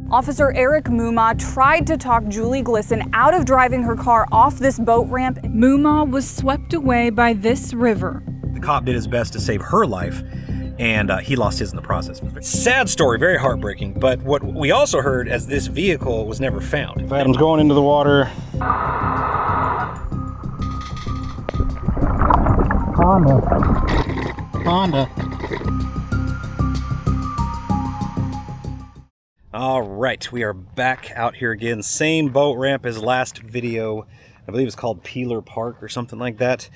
Officer Eric Mumaw tried to talk Julie Glisson out of driving her car off this boat ramp. Mumaw was swept away by this river. The cop did his best to save her life, and he lost his in the process. Sad story, very heartbreaking, but what we also heard is this vehicle was never found. Adam's going into the water. Honda. All right, we are back out here again. Same boat ramp as last video. I believe it's called Peeler Park or something like that.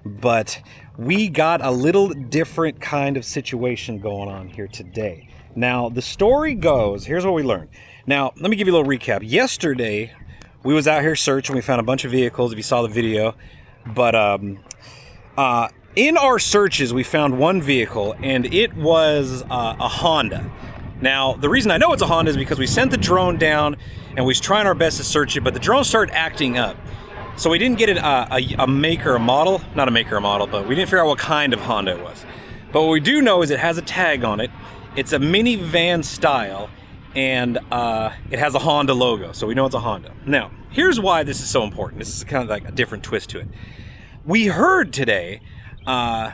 But we got a little different kind of situation going on here today. Now, the story goes, here's what we learned. Now, let me give you a little recap. Yesterday, we was out here searching. We found a bunch of vehicles, if you saw the video. But in our searches, we found one vehicle, and it was a Honda. Now, the reason I know it's a Honda is because we sent the drone down and we was trying our best to search it, but the drone started acting up. So we didn't get a make or a model, not a make or a model, but we didn't figure out what kind of Honda it was. But what we do know is it has a tag on it. It's a minivan style, and it has a Honda logo, so we know it's a Honda. Now, here's why this is so important. This is kind of like a different twist to it. We heard today,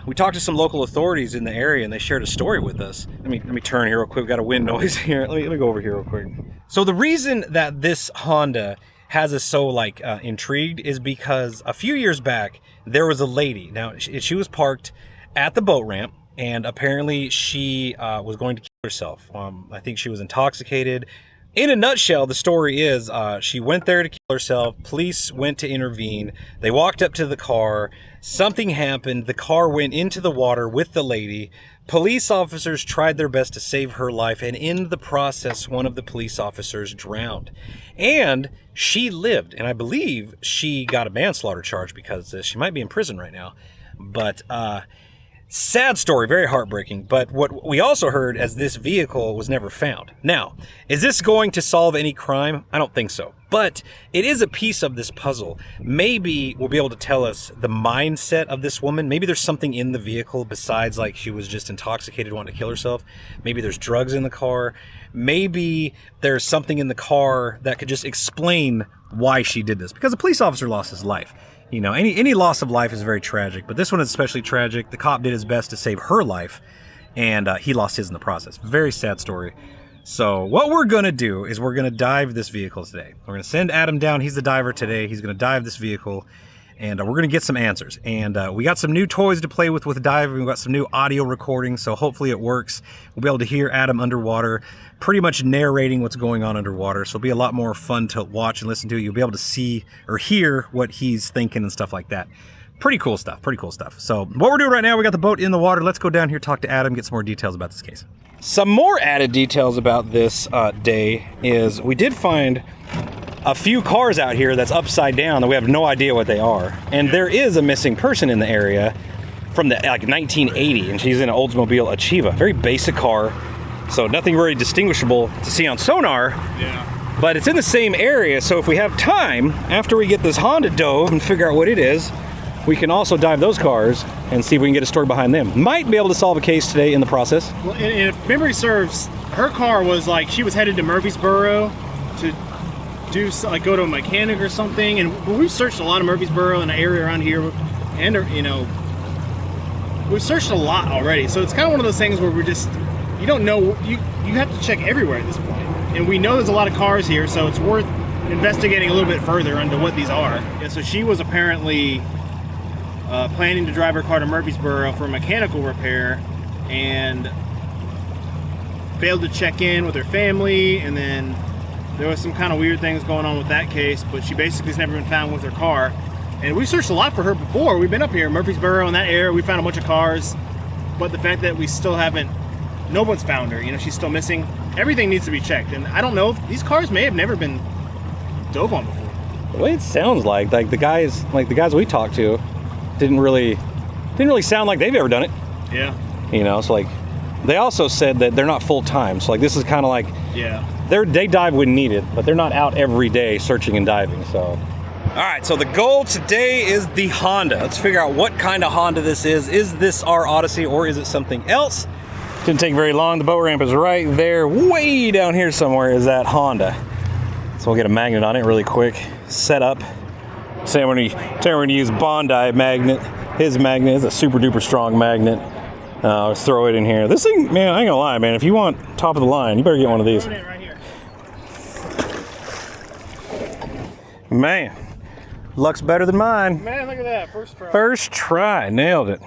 we talked to some local authorities in the area, and they shared a story with us. Let me turn here real quick. We've got a wind noise here. Let me go over here real quick. So the reason that this Honda has us so intrigued is because a few years back there was a lady. Now she was parked at the boat ramp, and apparently she was going to kill herself. I think she was intoxicated. In a nutshell, the story is she went there to kill herself. Police went to intervene. They walked up to the car. Something happened. The car went into the water with the lady. Police officers tried their best to save her life, and in the process, one of the police officers drowned. And she lived, and I believe she got a manslaughter charge because she might be in prison right now. But sad story, very heartbreaking. But what we also heard is this vehicle was never found. Now, is this going to solve any crime? I don't think so. But it is a piece of this puzzle. Maybe we'll be able to tell us the mindset of this woman. Maybe there's something in the vehicle besides she was just intoxicated wanting to kill herself. Maybe there's drugs in the car. Maybe there's something in the car that could just explain why she did this. Because a police officer lost his life. You know, any loss of life is very tragic, but this one is especially tragic. The cop did his best to save her life, and he lost his in the process. Very sad story. So what we're going to do is we're going to dive this vehicle today. We're going to send Adam down. He's the diver today. He's going to dive this vehicle, and we're going to get some answers. And we got some new toys to play with diving. We've got some new audio recordings, so hopefully it works. We'll be able to hear Adam underwater, pretty much narrating what's going on underwater. So it'll be a lot more fun to watch and listen to. You'll be able to see or hear what he's thinking and stuff like that. Pretty cool stuff, pretty cool stuff. So what we're doing right now, we got the boat in the water. Let's go down here, talk to Adam, get some more details about this case. Some more added details about this day is we did find a few cars out here that's upside down that we have no idea what they are. And there is a missing person in the area from the 1980, and she's in an Oldsmobile Achieva. Very basic car, so nothing very distinguishable to see on sonar. Yeah. But it's in the same area, so if we have time, after we get this Honda dove and figure out what it is, we can also dive those cars and see if we can get a story behind them. Might be able to solve a case today in the process. Well, and if memory serves, her car was she was headed to Murfreesboro to do go to a mechanic or something, and we've searched a lot of Murfreesboro and the area around here, and we've searched a lot already. So it's kind of one of those things where we're just, you don't know, you have to check everywhere at this point. And we know there's a lot of cars here, so it's worth investigating a little bit further into what these are. Yeah, so she was apparently planning to drive her car to Murfreesboro for mechanical repair and failed to check in with her family, and then there was some kind of weird things going on with that case, but she basically has never been found with her car. And we searched a lot for her before. We've been up here, Murfreesboro, in that area. We found a bunch of cars, but the fact that we still haven't, no one's found her. She's still missing. Everything needs to be checked, and I don't know if these cars may have never been dove on before. The way it sounds like the guys we talked to didn't really sound like they've ever done it. Yeah. So they also said that they're not full time. So this is kind of yeah. They dive when needed, but they're not out every day searching and diving. So, all right. So the goal today is the Honda. Let's figure out what kind of Honda this is. Is this our Odyssey or is it something else? Didn't take very long. The boat ramp is right there. Way down here somewhere is that Honda. So we'll get a magnet on it really quick. Set up. Say we're gonna use Bondi magnet. His magnet is a super duper strong magnet. Let's throw it in here. This thing, man, I ain't gonna lie, man. If you want top of the line, you better get one of these. Right here. Man, luck's better than mine. Man, look at that. First try. First try, nailed it.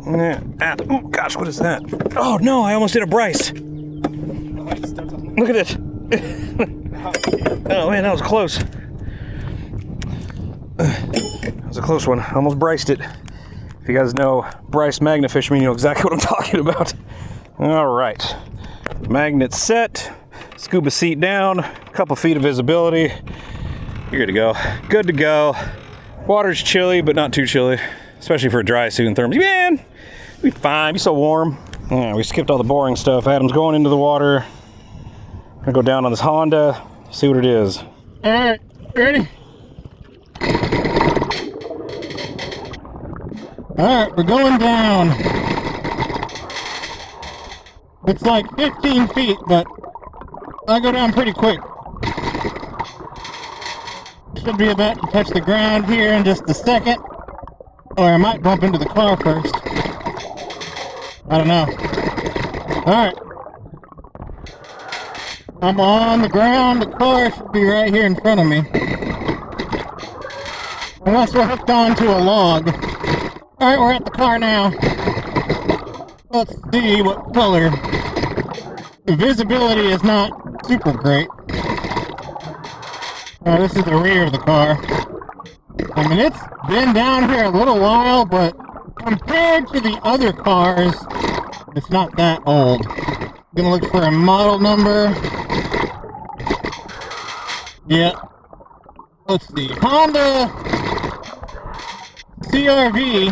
Oh gosh, what is that? Oh no, I almost did a Bryce. Look at it. Oh man, that was close. That was a close one. I almost Bryced it. If you guys know Bryce magnet fishermen, you know exactly what I'm talking about. All right, magnet set, scuba seat down, a couple feet of visibility. You're good to go. Good to go. Water's chilly, but not too chilly, especially for a dry suit and thermals. Man, be fine. Be so warm. Yeah, we skipped all the boring stuff. Adam's going into the water. I'm gonna go down on this Honda, see what it is. All right, ready? All right, we're going down. It's like 15 feet, but I go down pretty quick. Should be about to touch the ground here in just a second, or I might bump into the car first. I don't know. All right. I'm on the ground. The car should be right here in front of me. Unless we're hooked onto a log. Alright, we're at the car now. Let's see what color. The visibility is not super great. Oh, this is the rear of the car. I mean, it's been down here a little while, but compared to the other cars, it's not that old. Gonna look for a model number. Yeah. Let's see. Honda CRV.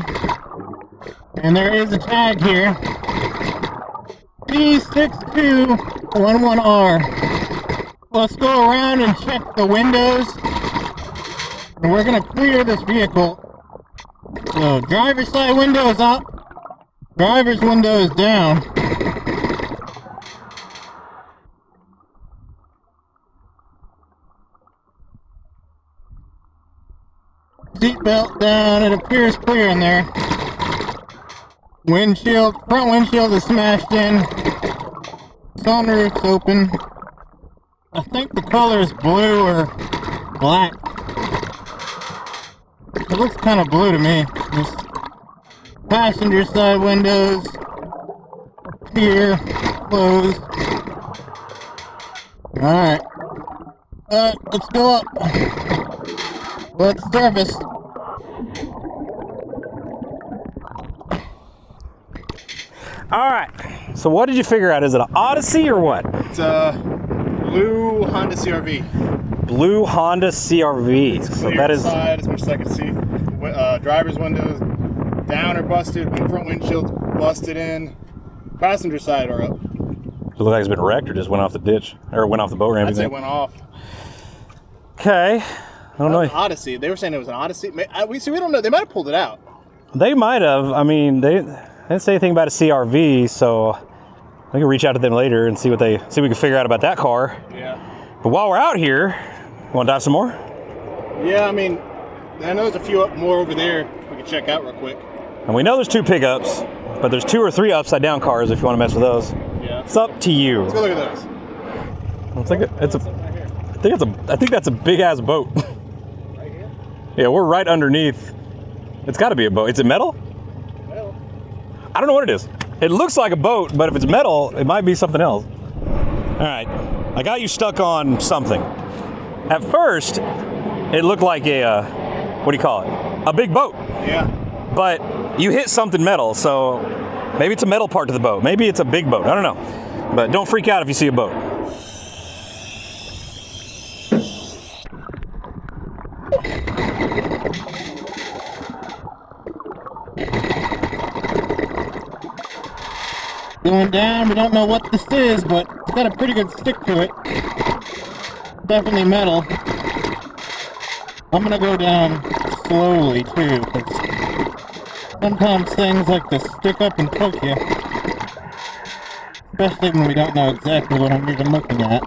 And there is a tag here. P6211R. Let's go around and check the windows. And we're gonna clear this vehicle. So, driver's side window is up. Driver's window is down. Seatbelt down, it appears clear in there. Windshield, front windshield is smashed in. Sunroof's open. I think the color is blue or black. It looks kind of blue to me. Just passenger side windows here, closed. Alright. Let's go up. Let's surface. Alright, so what did you figure out? Is it an Odyssey or what? It's a blue Honda CRV. Blue Honda CRV. So that is side as much as I can see. Driver's windows down or busted. Front windshield's busted in. Passenger side are up. Does it look like it's been wrecked or just went off the ditch? Or went off the boat ramp? I'd say it went off. Okay. I don't know. Odyssey. They were saying it was an Odyssey. We don't know. They might have pulled it out. They might have. I mean, they didn't say anything about a CRV, so we can reach out to them later and see what we can figure out about that car. Yeah. But while we're out here, you want to dive some more? Yeah, I mean, I know there's a few more over there we can check out real quick. And we know there's 2 pickups, but there's 2 or 3 upside down cars if you want to mess with those. Yeah. It's up to you. Let's go look at those. I think that's a big ass boat. Right here? Yeah, we're right underneath. It's got to be a boat. Is it metal? Metal. I don't know what it is. It looks like a boat, but if it's metal, it might be something else. All right, I got you stuck on something. At first, it looked like a, what do you call it? A big boat. Yeah. But you hit something metal, so maybe it's a metal part to the boat. Maybe it's a big boat. I don't know. But don't freak out if you see a boat. Going down, we don't know what this is, but it's got a pretty good stick to it. Definitely metal. I'm gonna go down slowly too, because Sometimes things like to stick up and poke you. Especially when we don't know exactly what I'm even looking at.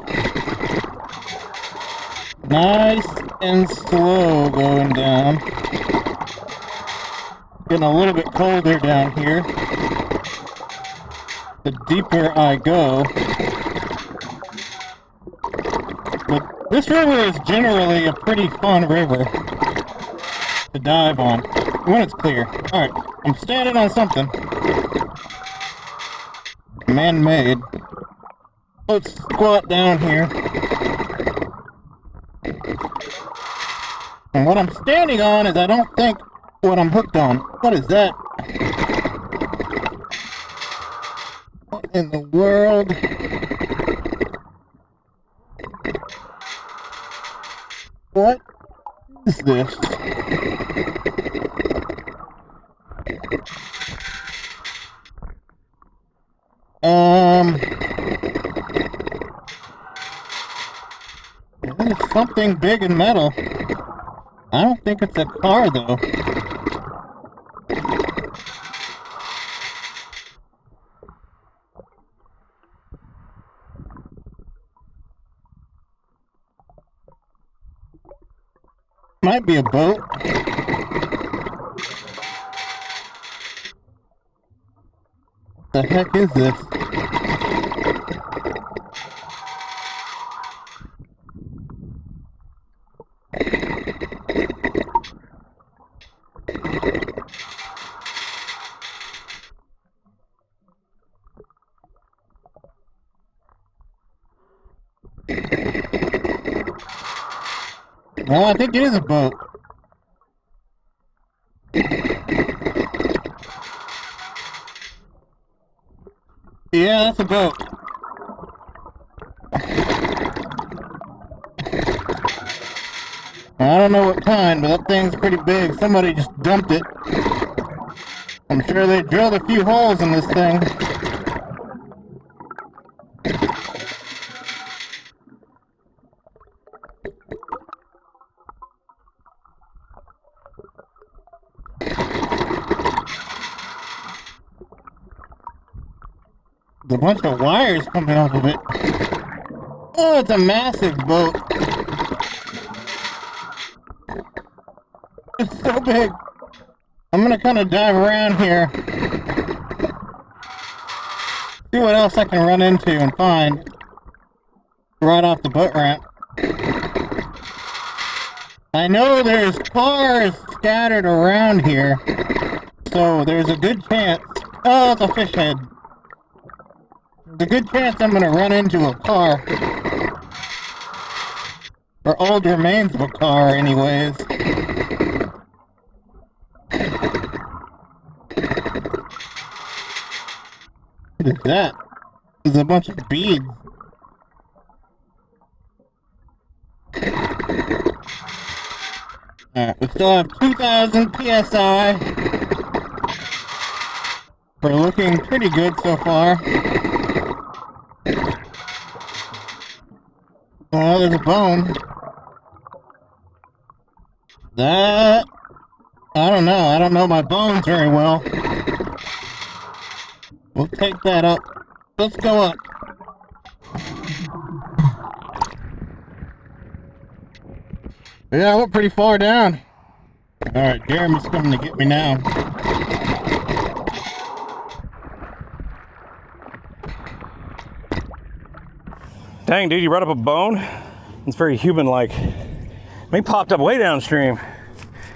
Nice and slow going down. Getting a little bit colder down here. The deeper I go. But this river is generally a pretty fun river to dive on when it's clear. Alright, I'm standing on something. Man-made. Let's squat down here. And what I'm standing on is I don't think what I'm hooked on. What is that? What in the world? What is this? It's something big and metal. I don't think it's a car though. Might be a boat. The heck is this? Well, I think it is a boat. Yeah, that's a boat. I don't know what kind, but that thing's pretty big. Somebody just dumped it. I'm sure they drilled a few holes in this thing. There's a bunch of wires coming off of it. Oh, it's a massive boat. It's so big. I'm gonna kind of dive around here. See what else I can run into and find right off the boat ramp. I know there's cars scattered around here, so there's a good chance. Oh, it's a fish head. There's a good chance I'm gonna run into a car. Or old remains of a car, anyways. What is that? There's a bunch of beads. Alright, we still have 2,000 PSI. We're looking pretty good so far. Oh, there's a bone. That... I don't know. I don't know my bones very well. We'll take that up. Let's go up. Yeah, I went pretty far down. Alright, Jeremy's coming to get me now. Dang, dude, you brought up a bone? It's very human-like. He popped up way downstream.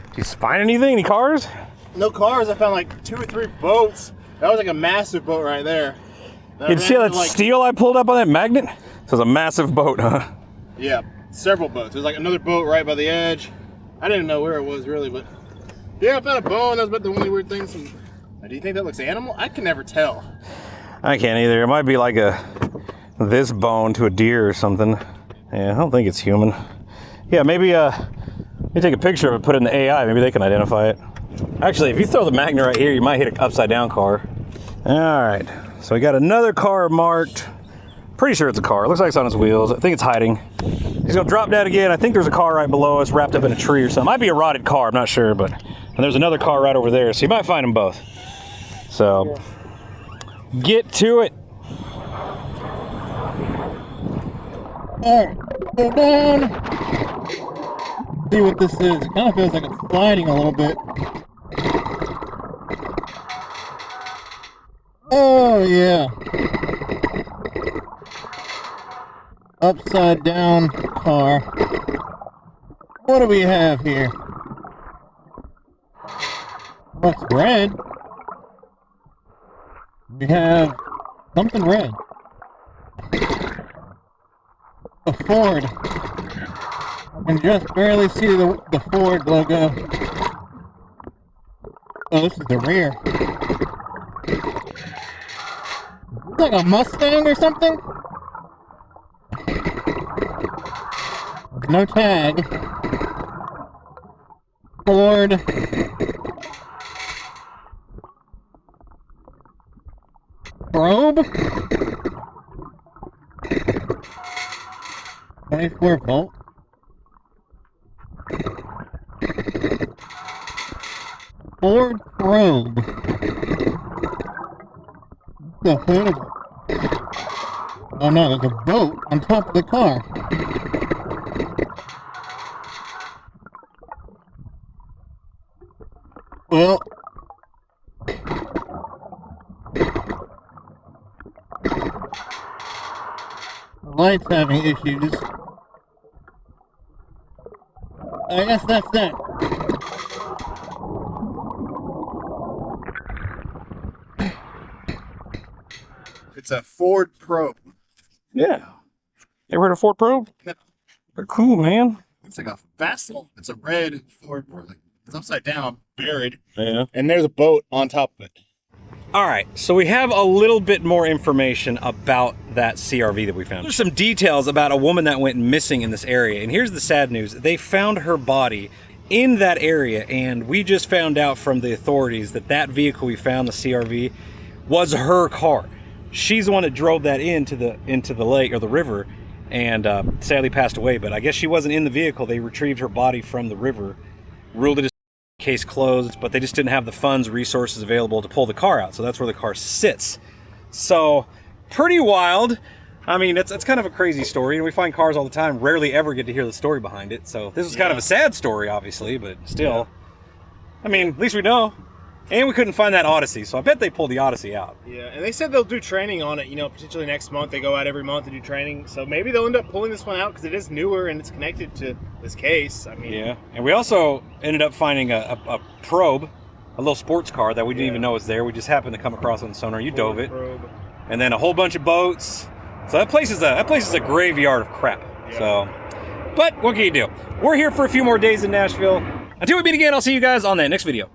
Did you find anything? Any cars? No cars. I found like 2 or 3 boats. That was like a massive boat right there. You see that steel I pulled up on that magnet? So it's a massive boat, huh? Yeah, several boats. There's like another boat right by the edge. I didn't know where it was really, but yeah, I found a bone. That was about the only weird thing. Do you think that looks animal? I can never tell. I can't either. It might be like this bone to a deer or something. Yeah, I don't think it's human. Yeah, maybe you take a picture of it, put it in the AI. Maybe they can identify it. Actually, if you throw the magnet right here, you might hit an upside down car. All right, so we got another car marked. Pretty sure it's a car. It looks like it's on its wheels. I think it's hiding. He's gonna drop down again. I think there's a car right below us wrapped up in a tree or something. Might be a rotted car, I'm not sure, but And there's another car right over there, so you might find them both. So, get to it. Alright, go down. See what this is. It kind of feels like it's sliding a little bit. Oh, yeah. Upside down car. What do we have here? What's red? We have something red. A Ford. I can just barely see the Ford logo. Oh, this is the rear. It's like a Mustang or something? No tag. Ford. Probe. 24-volt. Ford Probe. The hood of... Oh no, there's a boat on top of the car. Well... the light's having issues. I guess that's that. It's a Ford Probe. Yeah. Ever heard of Ford Probe? No. They're cool, man. It's like a vessel. It's a red Ford Probe. Like, it's upside down, buried. Yeah. And there's a boat on top of it. All right, so we have a little bit more information about that CRV that we found. There's some details about a woman that went missing in this area, and here's the sad news. They found her body in that area, and we just found out from the authorities that that vehicle we found, the CRV, was her car. She's the one that drove that into the lake or the river, and sadly passed away, but I guess she wasn't in the vehicle. They retrieved her body from the river, ruled it as case closed, but they just didn't have the funds, resources available to pull the car out. So that's where the car sits. So pretty wild. I mean, it's kind of a crazy story, and we find cars all the time, rarely ever get to hear the story behind it. So this is kind of a sad story, obviously, but still, I mean, at least we know. And we couldn't find that Odyssey, so I bet they pulled the Odyssey out. Yeah, and they said they'll do training on it, you know, potentially next month. They go out every month to do training. So maybe they'll end up pulling this one out because it is newer and it's connected to this case. I mean, yeah, and we also ended up finding a probe, a little sports car that we didn't even know was there. We just happened to come across on sonar. You dove it. Probe. And then a whole bunch of boats. So that place is a graveyard of crap. Yeah. So, but what can you do? We're here for a few more days in Nashville. Until we meet again, I'll see you guys on that next video.